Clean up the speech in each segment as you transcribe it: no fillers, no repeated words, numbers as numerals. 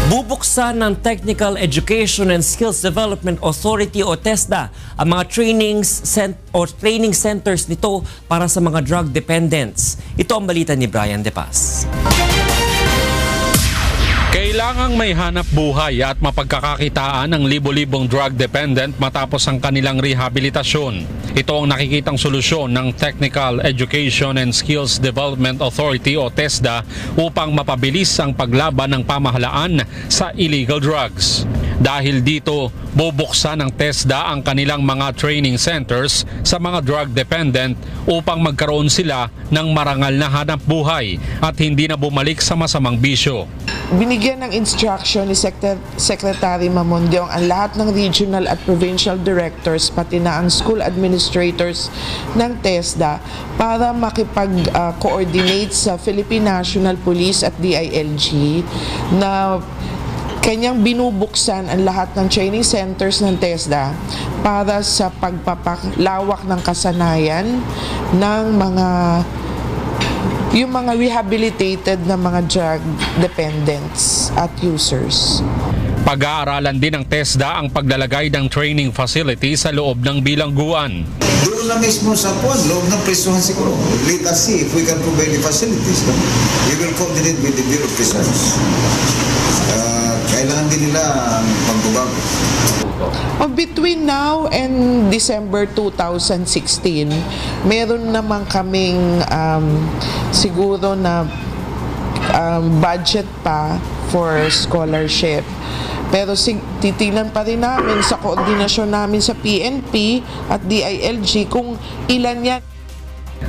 Bubuksan ng Technical Education and Skills Development Authority o TESDA ang mga training centers nito para sa mga drug dependents. Ito ang balita ni Brian De Paz. Kailangang may hanap buhay at mapagkakakitaan ng libo-libong drug dependent matapos ang kanilang rehabilitasyon. Ito ang nakikitang solusyon ng Technical Education and Skills Development Authority o TESDA upang mapabilis ang paglaban ng pamahalaan sa illegal drugs. Dahil dito, bubuksan ng TESDA ang kanilang mga training centers sa mga drug dependent upang magkaroon sila ng marangal na hanap buhay at hindi na bumalik sa masamang bisyo. Binigyan ng instruction ni Secretary Mamondiong ang lahat ng regional at provincial directors pati na ang school administrators ng TESDA para makipag-coordinate sa Philippine National Police at DILG na kanyang binubuksan ang lahat ng training centers ng TESDA para sa pagpapalawak ng kasanayan ng yung mga rehabilitated na mga drug dependents at users. Pag-aaralan din ng TESDA ang paglalagay ng training facility sa loob ng bilangguan. Doon na mismo sa loob ng prisuhan siguro. Let us see if we can provide the facilities. We will coordinate with the Bureau of Prisons. Kailangan din nila ang pagbabago. Between now and December 2016, meron naman kaming siguro na budget pa for scholarship. Pero titingnan pa rin namin sa koordinasyon namin sa PNP at DILG kung ilan yan.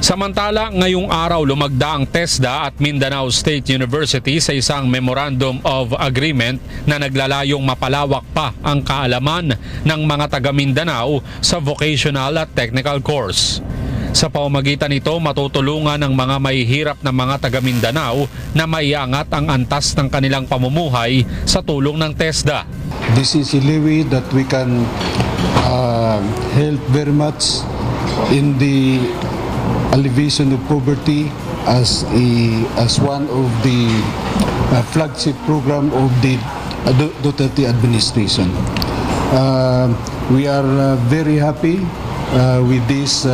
Samantala, ngayong araw lumagda ang TESDA at Mindanao State University sa isang Memorandum of Agreement na naglalayong mapalawak pa ang kaalaman ng mga taga Mindanao sa vocational at technical course. Sa pamamagitan nito, matutulungan ng mga mahihirap na mga taga Mindanao na maiangat ang antas ng kanilang pamumuhay sa tulong ng TESDA. This is a levy that we can help very much in the alleviation of poverty as one of the flagship program of the Duterte administration. We are very happy with this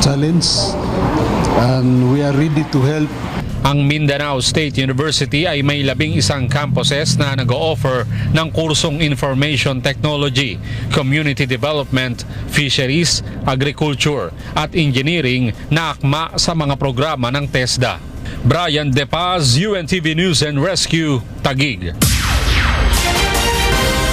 challenge and we are ready to help. Ang Mindanao State University ay may 11 campuses na nag-o-offer ng kursong Information Technology, Community Development, Fisheries, Agriculture at Engineering na akma sa mga programa ng TESDA. Brian De Paz, UNTV News and Rescue, Taguig.